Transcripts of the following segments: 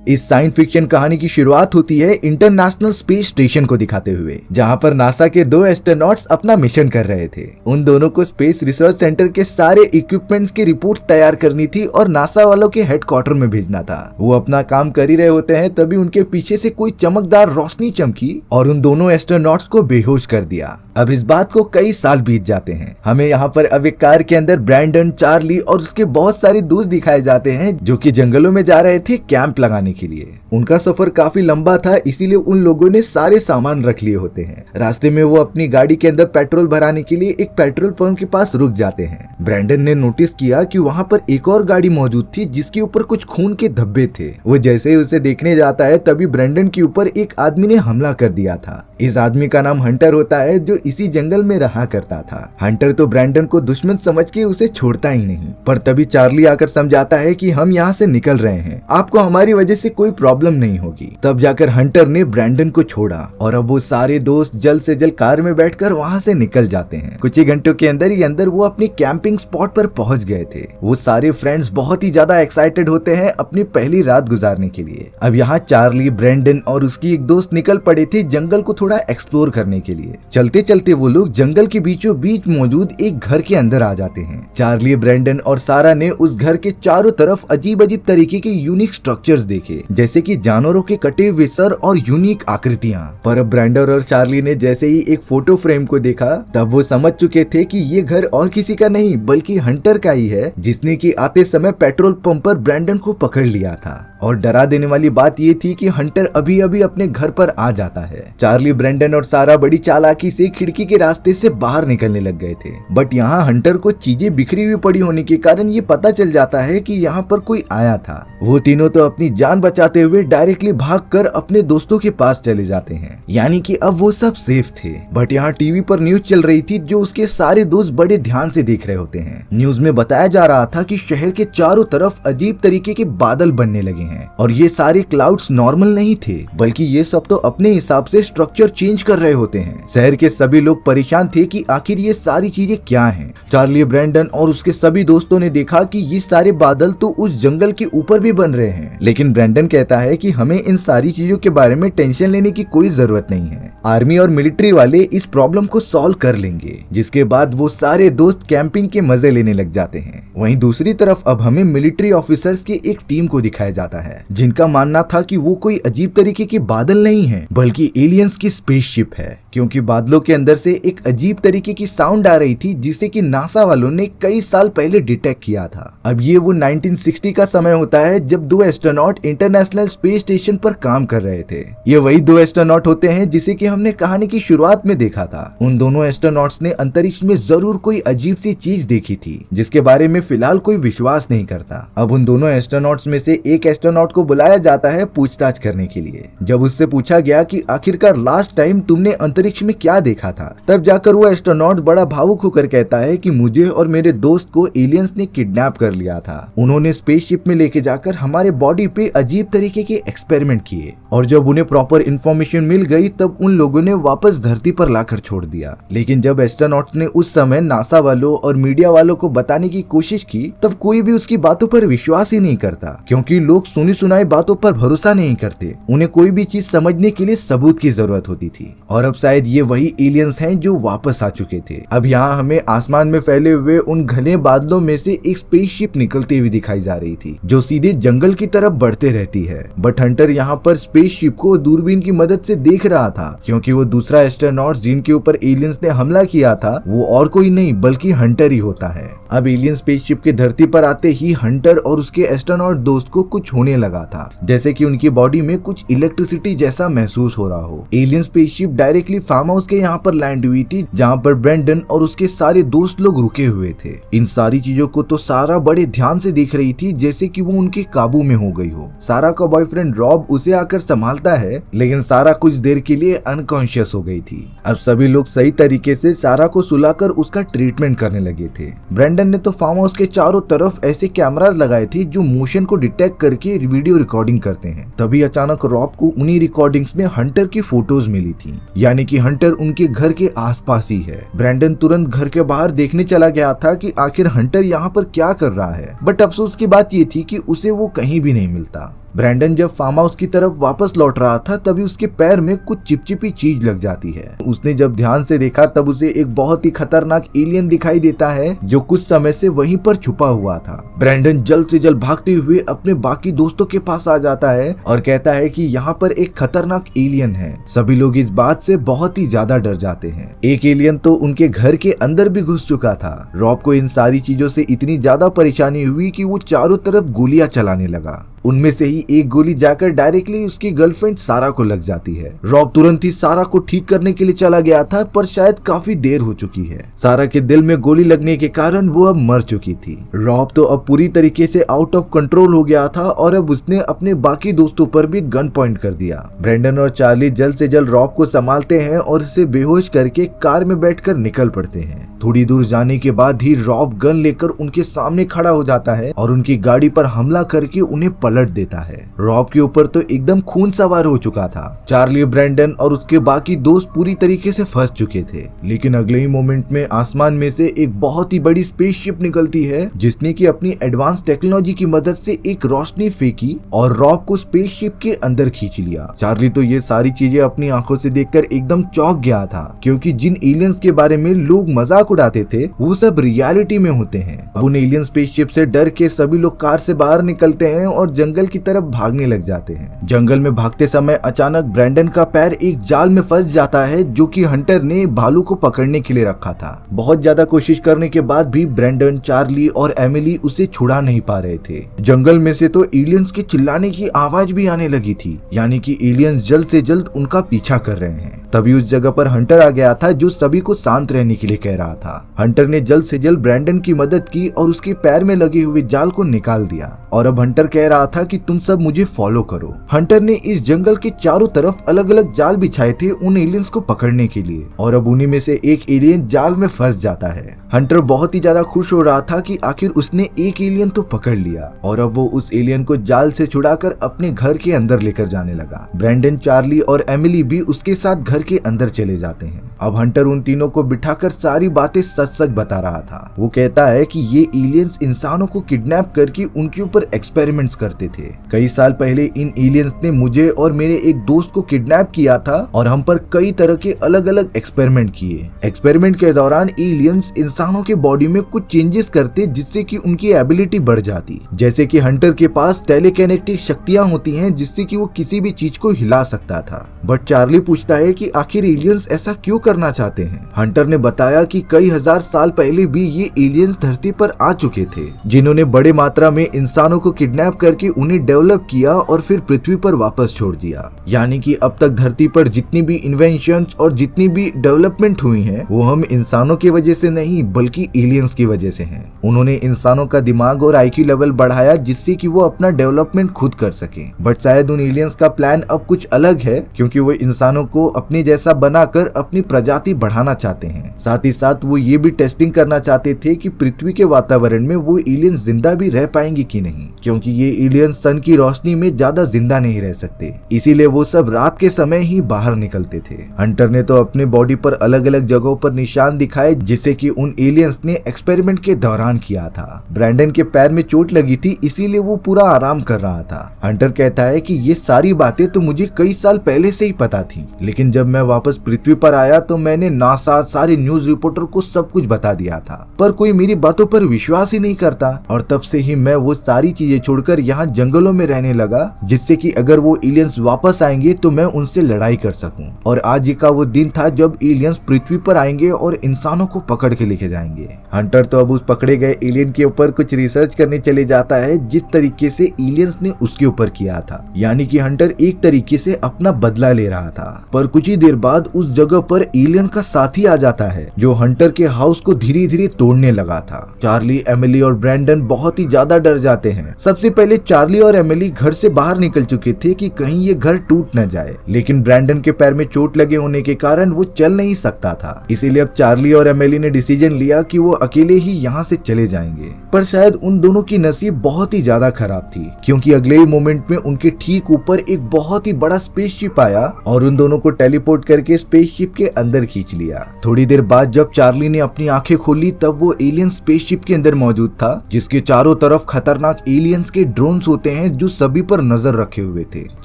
इस science fiction कहानी की शुरुआत होती है इंटरनेशनल स्पेस स्टेशन को दिखाते हुए, जहां पर नासा के 2 एस्ट्रोनॉट्स अपना मिशन कर रहे थे। उन दोनों को स्पेस रिसर्च सेंटर के सारे इक्विपमेंट्स की रिपोर्ट तैयार करनी थी और नासा वालों के हेडक्वार्टर में भेजना था। वो अपना काम कर ही रहे होते हैं, तभी उनके पीछे से कोई चमकदार रोशनी चमकी और उन दोनों एस्ट्रोनॉट्स को बेहोश कर दिया। अब इस बात को कई साल बीत जाते हैं। हमें यहाँ पर अब एक कार के अंदर ब्रैंडन, चार्ली और उसके बहुत सारे दोस्त दिखाए जाते हैं जो कि जंगलों में जा रहे थे कैंप लगाने के लिए। उनका सफर काफी लंबा था, इसीलिए उन लोगों ने सारे सामान रख लिए होते हैं। रास्ते में वो अपनी गाड़ी के अंदर पेट्रोल भराने के लिए एक पेट्रोल पंप के पास रुक जाते हैं। ब्रैंडन ने नोटिस किया कि वहाँ पर एक और गाड़ी मौजूद थी जिसके ऊपर कुछ खून के धब्बे थे। वो जैसे ही उसे देखने जाता है तभी ब्रैंडन के ऊपर एक आदमी ने हमला कर दिया था। इस आदमी का नाम हंटर होता है जो इसी जंगल में रहा करता था। हंटर तो ब्रैंडन को दुश्मन समझ के उसे छोड़ता ही नहीं, पर तभी चार्ली आकर समझाता है कि हम यहाँ से निकल रहे हैं, आपको हमारी वजह से कोई प्रॉब्लम नहीं होगी। तब जाकर हंटर ने ब्रैंडन को छोड़ा और अब वो सारे दोस्त जल्द से जल्द कार में बैठकर वहाँ से निकल जाते हैं। कुछ ही घंटों के अंदर ही अंदर वो अपनी कैंपिंग स्पॉट पर पहुंच गए थे। वो सारे फ्रेंड्स बहुत ही ज्यादा एक्साइटेड होते हैं अपनी पहली रात गुजारने के लिए। अब यहाँ चार्ली, ब्रैंडन और उसकी एक दोस्त निकल पड़े थे जंगल को थोड़ा एक्सप्लोर करने के लिए। चलते चलते वो लोग जंगल के बीचों बीच मौजूद एक घर के अंदर आ जाते हैं। चार्ली, ब्रैंडन और सारा ने उस घर के चारों तरफ अजीब अजीब तरीके के यूनिक स्ट्रक्चर्स देखे, जैसे कि जानवरों के कटे हुए सर और यूनिक आकृतियां। पर अब ब्रैंडन और चार्ली ने जैसे ही एक फोटो फ्रेम को देखा तब वो समझ चुके थे कि ये घर और किसी का नहीं बल्कि हंटर का ही है, जिसने कि आते समय पेट्रोल पंप पर ब्रैंडन को पकड़ लिया था। और डरा देने वाली बात ये थी कि हंटर अभी अभी अपने घर पर आ जाता है। चार्ली, ब्रैंडन और सारा बड़ी चालाकी से खिड़की के रास्ते से बाहर निकलने लग गए थे, बट यहाँ हंटर को चीजें बिखरी हुई पड़ी होने के कारण ये पता चल जाता है कि यहाँ पर कोई आया था। वो तीनों तो अपनी जान बचाते हुए डायरेक्टली भागकर अपने दोस्तों के पास चले जाते हैं, यानी कि अब वो सब सेफ थे। बट यहाँ टीवी पर न्यूज चल रही थी जो उसके सारे दोस्त बड़े ध्यान से देख रहे होते हैं। न्यूज में बताया जा रहा था कि शहर के चारों तरफ अजीब तरीके के बादल बनने लगे हैं और ये सारे क्लाउड्स नॉर्मल नहीं थे, बल्कि ये सब तो अपने हिसाब से स्ट्रक्चर चेंज कर रहे होते हैं। शहर के सभी लोग परेशान थे कि आखिर ये सारी चीजें क्या हैं। चार्ली, ब्रैंडन और उसके सभी दोस्तों ने देखा कि ये सारे बादल तो उस जंगल के ऊपर भी बन रहे हैं, लेकिन ब्रैंडन कहता है कि हमें इन सारी चीजों के बारे में टेंशन लेने की कोई जरूरत नहीं है। आर्मी और मिलिट्री वाले इस प्रॉब्लम को सॉल्व कर लेंगे। जिसके बाद वो सारे दोस्त कैंपिंग के मजे लेने लग जाते हैं। वहीं दूसरी तरफ अब हमें मिलिट्री ऑफिसर्स की एक टीम को दिखाया जाता है जिनका मानना था कि वो कोई अजीब तरीके के बादल नहीं है बल्कि एलियंस की स्पेसशिप है, क्योंकि बादलों के अंदर से एक अजीब तरीके की साउंड आ रही थी जिसे कि नासा वालों ने कई साल पहले डिटेक्ट किया था। अब ये वो 1960 का समय होता है जब 2 एस्ट्रोनॉट इंटरनेशनल स्पेस स्टेशन पर काम कर रहे थे। ये वही 2 एस्ट्रोनॉट होते हैं जिसे कि हमने कहानी की शुरुआत में देखा था। उन दोनों एस्ट्रोनॉट्स ने अंतरिक्ष में जरूर कोई अजीब सी चीज देखी थी जिसके बारे में फिलहाल कोई विश्वास नहीं करता। अब उन दोनों एस्ट्रोनॉट्स में से एक एस्ट्रोनॉट को बुलाया जाता है पूछताछ करने के लिए। जब उससे पूछा गया कि आखिरकार लास्ट टाइम तुमने अंतरिक्ष में क्या देखा था, तब जाकर वो एस्ट्रोनॉट बड़ा भावुक होकर कहता है कि मुझे और मेरे दोस्त को एलियंस ने किडनैप कर लिया था। उन्होंने स्पेसशिप में लेके जाकर हमारे बॉडी पे अजीब तरीके के एक्सपेरिमेंट किए और जब उन्हें प्रॉपर इन्फॉर्मेशन मिल गई तब उन लोगों ने वापस धरती पर लाकर छोड़ दिया। लेकिन जब एस्ट्रोनॉट्स ने उस समय नासा वालों और मीडिया वालों को बताने की कोशिश की तब कोई भी उसकी बातों पर विश्वास ही नहीं करता, क्योंकि लोग सुनी सुनाई बातों पर भरोसा नहीं करते। उन्हें कोई भी चीज समझने के लिए सबूत की जरूरत होती थी और अब शायद ये वही एलियंस हैं जो वापस आ चुके थे। अब यहाँ हमें आसमान में फैले हुए उन घने बादलों में से एक स्पेसशिप निकलती हुई दिखाई जा रही थी जो सीधे जंगल की तरफ बढ़ते रहती है। बट हंटर यहाँ पर स्पेसशिप को दूरबीन की मदद से देख रहा था, क्योंकि वो दूसरा एस्ट्रोनॉट जिनके ऊपर एलियंस ने हमला किया था वो और कोई नहीं बल्कि हंटर ही होता है। अब एलियन स्पेसशिप के धरती पर आते ही हंटर और उसके एस्ट्रोनॉट दोस्त को कुछ होने लगा था, जैसे कि उनकी बॉडी में कुछ इलेक्ट्रिसिटी जैसा महसूस हो रहा हो। Alien spaceship directly farm house के यहाँ पर लैंड हुई थी जहाँ पर ब्रैंडन और उसके सारे दोस्त लोग रुके हुए थे। इन सारी चीजों को तो सारा बड़े ध्यान से देख रही थी जैसे कि वो उनके काबू में हो गई हो। सारा का बॉयफ्रेंड रॉब उसे आकर संभालता है, लेकिन सारा कुछ देर के लिए अनकॉन्शियस हो गई थी। अब सभी लोग सही तरीके से सारा को सुलाकर उसका ट्रीटमेंट करने लगे थे। ब्रैंडन ने तो फार्म हाउस के चारों तरफ ऐसे कैमरास लगाए थे जो मोशन को डिटेक्ट करके वीडियो रिकॉर्डिंग करते हैं। तभी अचानक रॉब को उन्हीं रिकॉर्डिंग्स में हंटर की फोटोज मिली थी, यानी कि हंटर उनके घर के आसपास ही है। ब्रैंडन तुरंत घर के बाहर देखने चला गया था कि आखिर हंटर यहाँ पर क्या कर रहा है, बट अफसोस की बात ये थी कि उसे वो कहीं भी नहीं मिलता। ब्रैंडन जब फार्म हाउस की तरफ वापस लौट रहा था तभी उसके पैर में कुछ चिपचिपी चीज लग जाती है। उसने जब ध्यान से देखा तब उसे एक बहुत ही खतरनाक एलियन दिखाई देता है जो कुछ समय से वहीं पर छुपा हुआ था। ब्रैंडन जल्द से जल्द भागते हुए अपने बाकी दोस्तों के पास आ जाता है और कहता है कि यहाँ पर एक खतरनाक एलियन है। सभी लोग इस बात से बहुत ही ज्यादा डर जाते हैं। एक एलियन तो उनके घर के अंदर भी घुस चुका था। रॉब को इन सारी चीजों से इतनी ज्यादा परेशानी हुई कि वो चारों तरफ गोलियां चलाने लगा। उनमें से ही एक गोली जाकर डायरेक्टली उसकी गर्लफ्रेंड सारा को लग जाती है। रॉब तुरंत ही सारा को ठीक करने के लिए चला गया था पर शायद काफी देर हो चुकी है। सारा के दिल में गोली लगने के कारण वो अब मर चुकी थी। रॉब तो अब पूरी तरीके से आउट ऑफ कंट्रोल हो गया था और अब उसने अपने बाकी दोस्तों पर भी गन पॉइंट कर दिया। ब्रैंडन और चार्ली जल्द से जल्द रॉब को संभालते हैं और उसे बेहोश करके कार में बैठकर निकल पड़ते हैं। थोड़ी दूर जाने के बाद ही रॉब गन लेकर उनके सामने खड़ा हो जाता है और उनकी गाड़ी पर हमला करके उन्हें पलट देता है। रॉब के ऊपर तो एकदम खून सवार हो चुका था। चार्ली, ब्रैंडन और उसके बाकी दोस्त पूरी तरीके से फंस चुके थे। लेकिन अगले ही मोमेंट में आसमान में से एक बहुत ही बड़ी स्पेसशिप निकलती है जिसने की अपनी एडवांस टेक्नोलॉजी की मदद से एक रोशनी फेंकी और रॉब को स्पेसशिप के अंदर खींच लिया। चार्ली तो ये सारी चीजें अपनी आंखों से देखकर एकदम चौंक गया था क्योंकि जिन एलियंस के बारे में लोग मजाक उड़ाते थे वो सब रियलिटी में होते हैं। अब उन एलियन स्पेसशिप से डर के सभी लोग कार से बाहर निकलते हैं और जंगल की तरफ भागने लग जाते हैं। जंगल में भागते समय अचानक ब्रैंडन का पैर एक जाल में फंस जाता है जो कि हंटर ने भालू को पकड़ने के लिए रखा था। बहुत ज्यादा कोशिश करने के बाद भी ब्रैंडन, चार्ली और एमिली उसे छुड़ा नहीं पा रहे थे। जंगल में से तो एलियंस के चिल्लाने की आवाज भी आने लगी थी, यानी कि एलियंस जल्द से जल्द उनका पीछा कर रहे हैं। तभी उस जगह पर हंटर आ गया था जो सभी को शांत रहने के लिए कह रहा था। हंटर ने जल्द से जल्द ब्रैंडन की मदद की और उसके पैर में लगे हुए जाल को निकाल दिया और अब हंटर कह रहा था कि तुम सब मुझे फॉलो करो। हंटर ने इस जंगल के चारों तरफ अलग अलग जाल बिछाए थे उन एलियंस को पकड़ने के लिए और अब उन्हीं में से एक एलियन जाल में फंस जाता है। हंटर बहुत ही ज्यादा खुश हो रहा था कि आखिर उसने एक एलियन तो पकड़ लिया और अब वो उस एलियन को जाल से छुड़ाकर अपने घर के अंदर लेकर जाने लगा। ब्रैंडन, चार्ली और एमिली भी उसके साथ घर के अंदर चले जाते हैं। अब हंटर उन तीनों को बिठाकर सारी बातें सच सच बता रहा था। वो कहता है कि ये एलियंस इंसानों को किडनैप करके उनके ऊपर एक्सपेरिमेंट्स करते थे। कई साल पहले इन एलियंस ने मुझे और मेरे एक दोस्त को किडनैप किया था और हम पर कई तरह के अलग अलग एक्सपेरिमेंट किए। एक्सपेरिमेंट के दौरान एलियंस इंसानों के बॉडी में कुछ चेंजेस करते जिससे कि उनकी एबिलिटी बढ़ जाती। जैसे कि हंटर के पास टेलीकिनेटिक शक्तियां होती हैं जिससे कि वो किसी भी चीज को हिला सकता था। बट चार्ली पूछता है कि आखिर एलियंस ऐसा क्यों करना चाहते हैं। हंटर ने बताया कि कई हजार साल पहले भी ये एलियंस धरती पर आ चुके थे जिन्होंने बड़े मात्रा में इंसानों को किडनैप करके उन्हें डेवलप किया और फिर पृथ्वी पर वापस छोड़ दिया। यानी कि अब तक धरती पर जितनी भी इन्वेंशंस और जितनी भी डेवलपमेंट हुई हैं वो हम इंसानों की वजह से नहीं बल्कि एलियंस की वजह से हैं। उन्होंने इंसानों का दिमाग और IQ लेवल बढ़ाया जिससे कि वो अपना डेवलपमेंट खुद कर सके। बट शायद उन एलियंस का प्लान अब कुछ अलग है क्योंकि वो इंसानों को अपने जैसा बनाकर अपनी प्रजाति बढ़ाना चाहते हैं। साथ ही साथ वो ये भी टेस्टिंग करना चाहते थे कि पृथ्वी के वातावरण में वो एलियंस जिंदा भी रह पाएंगे कि नहीं, क्योंकि ये एलियंस सन की रोशनी में ज्यादा जिंदा नहीं रह सकते। इसीलिए वो सब रात के समय ही बाहर निकलते थे। हंटर ने तो अपने बॉडी पर अलग अलग जगहों पर निशान दिखाए जिससे कि उन एलियंस ने एक्सपेरिमेंट के दौरान किया था। ब्रैंडन के पैर में चोट लगी थी इसीलिए वो पूरा आराम कर रहा था। हंटर कहता है कि ये सारी बातें तो मुझे कई साल पहले से ही पता थी, लेकिन जब मैं वापस पृथ्वी पर आया तो मैंने नासा सारे न्यूज रिपोर्टर को सब कुछ बता दिया था, पर कोई मेरी बातों पर विश्वास ही नहीं करता और तब से ही मैं वो सारी चीजें छोड़कर यहाँ जंगलों में रहने लगा जिससे कि अगर वो एलियंस वापस आएंगे तो मैं उनसे लड़ाई कर सकूं। और आज ही का वो दिन था जब एलियंस पृथ्वी पर आएंगे और इंसानों को पकड़ के लेके जाएंगे। हंटर तो अब उस पकड़े गए एलियन के ऊपर कुछ रिसर्च करने चले जाता है जिस तरीके से एलियंस ने उसके ऊपर किया था, यानी कि हंटर एक तरीके से अपना बदला ले रहा था। पर कुछ ही देर बाद उस जगह पर एलियन का साथी आ जाता है जो हंटर के हाउस को धीरे धीरे तोड़ने लगा था। चार्ली, एमिली और ब्रैंडन बहुत ही ज्यादा डर जाते हैं। सबसे पहले चार्ली और एमिली घर से बाहर निकल चुके थे कि कहीं ये घर टूट न जाए, लेकिन ब्रैंडन के पैर में चोट लगे होने के कारण वो चल नहीं सकता था। इसीलिए अब चार्ली और एमिली ने डिसीजन लिया कि वो अकेले ही यहाँ से चले जाएंगे। पर शायद उन दोनों की नसीब बहुत ही ज्यादा खराब थी क्योंकि अगले ही मोमेंट में उनके ठीक ऊपर एक बहुत ही बड़ा स्पेसशिप आया और उन दोनों को टेलीपोर्ट टेलीपोर्ट करके स्पेसशिप के अंदर खींच लिया। थोड़ी देर बाद जब चार्ली ने अपनी आंखें खोली तब वो एलियन स्पेसशिप के अंदर मौजूद था, जिसके चारों तरफ खतरनाक एलियंस के ड्रोन्स होते हैं जो सभी पर नजर रखे हुए थे।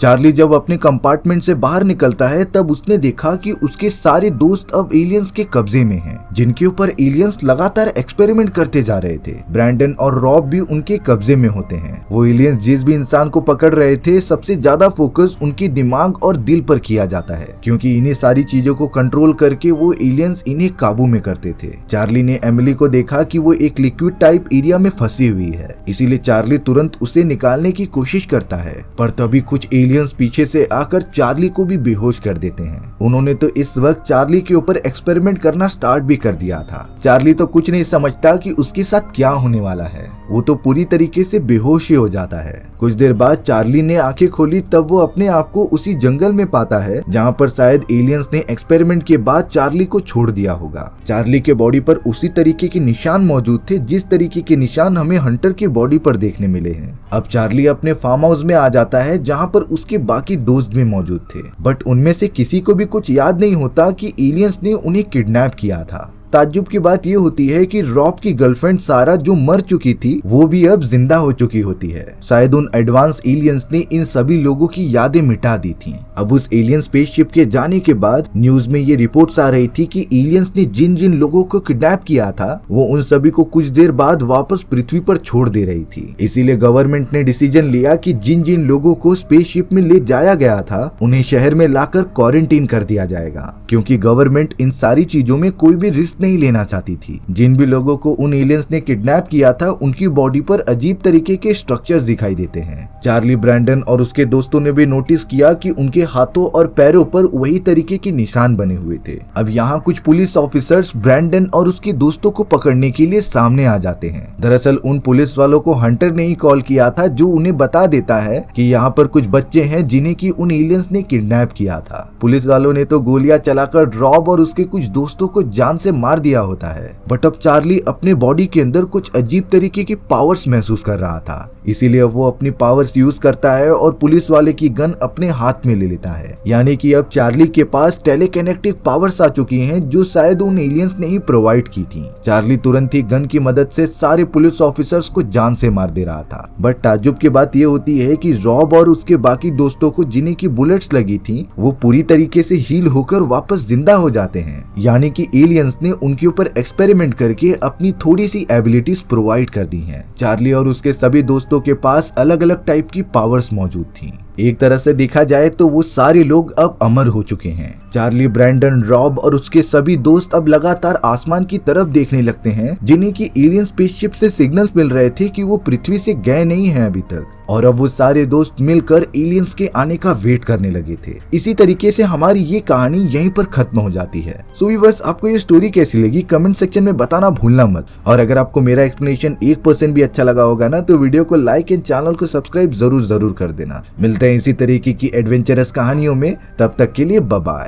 चार्ली जब अपने कंपार्टमेंट से बाहर निकलता है तब उसने देखा कि उसके सारे दोस्त अब एलियंस के कब्जे में हैं, जिनके ऊपर एलियंस लगातार एक्सपेरिमेंट करते जा रहे थे। ब्रैंडन और रॉब भी उनके कब्जे में होते हैं। वो एलियंस जिस भी इंसान को पकड़ रहे थे सबसे ज्यादा फोकस उनके दिमाग और दिल पर किया जाता है, क्योंकि इन्हीं सारी चीजों को कंट्रोल करके वो एलियंस इन्हें काबू में करते थे। चार्ली ने एमिली को देखा कि वो एक लिक्विड टाइप एरिया में फंसी हुई है, इसीलिए चार्ली तुरंत उसे निकालने की कोशिश करता है, पर तभी कुछ एलियंस पीछे से आकर चार्ली को भी बेहोश कर देते हैं। उन्होंने तो इस वक्त चार्ली के ऊपर एक्सपेरिमेंट करना स्टार्ट भी कर दिया था। चार्ली तो कुछ नहीं समझता कि उसके साथ क्या होने वाला है, वो तो पूरी तरीके से बेहोश ही हो जाता है। कुछ देर बाद चार्ली ने आंखें खोली तब वो अपने आप को उसी जंगल में पाता है जहाँ पर शायद एलियंस ने एक्सपेरिमेंट के बाद चार्ली को छोड़ दिया होगा। चार्ली के बॉडी पर उसी तरीके के निशान मौजूद थे जिस तरीके के निशान हमें हंटर के बॉडी पर देखने मिले हैं। अब चार्ली अपने फार्म हाउस में आ जाता है जहाँ पर उसके बाकी दोस्त भी मौजूद थे, बट उनमें से किसी को भी कुछ याद नहीं होता कि एलियंस ने उन्हें किडनैप किया था। ताज्जुब की बात ये होती है कि रॉब की गर्लफ्रेंड सारा जो मर चुकी थी वो भी अब जिंदा हो चुकी होती है। शायद उन एडवांस एलियंस ने इन सभी लोगों की यादें मिटा दी थी। अब उस एलियन स्पेसशिप के जाने के बाद न्यूज में ये रिपोर्ट्स आ रही थी कि एलियंस ने जिन जिन लोगों को किडनैप किया था वो उन सभी को कुछ देर बाद वापस पृथ्वी पर छोड़ दे रही थी। इसीलिए गवर्नमेंट ने डिसीजन लिया कि जिन जिन लोगों को स्पेसशिप में ले जाया गया था उन्हें शहर में लाकर क्वारंटीन कर दिया जाएगा, क्योंकि गवर्नमेंट इन सारी चीजों में कोई भी रिस्क नहीं लेना चाहती थी। जिन भी लोगों को उन एलियंस ने किडनैप किया था उनकी बॉडी पर अजीब तरीके के स्ट्रक्चर्स दिखाई देते हैं। चार्ली, ब्रैंडन और उसके दोस्तों ने भी नोटिस किया कि उनके हाथों और पैरों पर वही तरीके के निशान बने हुए थे। अब यहाँ कुछ पुलिस ऑफिसर्स ब्रैंडन और उसके दोस्तों को पकड़ने के लिए सामने आ जाते हैं। दरअसल उन पुलिस वालों को हंटर ने ही कॉल किया था जो उन्हें बता देता है कि यहाँ पर कुछ बच्चे हैं जिन्हें की उन एलियंस ने किडनैप किया था। पुलिस वालों ने तो गोलियां चलाकर रॉब और उसके कुछ दोस्तों को जान से मार दिया होता है, बट अब चार्ली अपने बॉडी के अंदर कुछ अजीब तरीके की पावर्स महसूस कर रहा था। इसीलिए अब वो अपनी पावर्स यूज करता है और पुलिस वाले की गन अपने हाथ में ले लेता है। यानी कि अब चार्ली के पास टेलीकिनेटिक पावर्स आ चुकी हैं जो शायद उन एलियंस ने ही प्रोवाइड की थी। चार्ली तुरंत ही गन की मदद से सारे पुलिस ऑफिसर्स को जान से मार दे रहा था। बट ताज्जुब की बात ये होती है कि रॉब और उसके बाकी दोस्तों को जिन्हें की बुलेट्स लगी थी वो पूरी तरीके से हील होकर वापस जिंदा हो जाते हैं। यानी कि एलियंस ने उनके ऊपर एक्सपेरिमेंट करके अपनी थोड़ी सी एबिलिटीज प्रोवाइड कर दी हैं। चार्ली और उसके सभी दोस्तों के पास अलग अलग टाइप की पावर्स मौजूद थी। एक तरह से देखा जाए तो वो सारे लोग अब अमर हो चुके हैं। चार्ली, ब्रैंडन, रॉब और उसके सभी दोस्त अब लगातार आसमान की तरफ देखने लगते हैं, जिन्हें की एलियन स्पेसशिप से सिग्नल्स मिल रहे थे कि वो पृथ्वी से गए नहीं हैं अभी तक। और अब वो सारे दोस्त मिलकर एलियंस के आने का वेट करने लगे थे। इसी तरीके से हमारी ये कहानी यहीं पर खत्म हो जाती है। सो व्यूअर्स, आपको ये स्टोरी कैसी लगी कमेंट सेक्शन में बताना भूलना मत। और अगर आपको मेरा एक्सप्लेनेशन 1% भी अच्छा लगा होगा ना तो वीडियो को लाइक एंड चैनल को सब्सक्राइब जरूर कर देना। मिलते हैं इसी तरीके की एडवेंचरस कहानियों में, तब तक के लिए बाय बाय।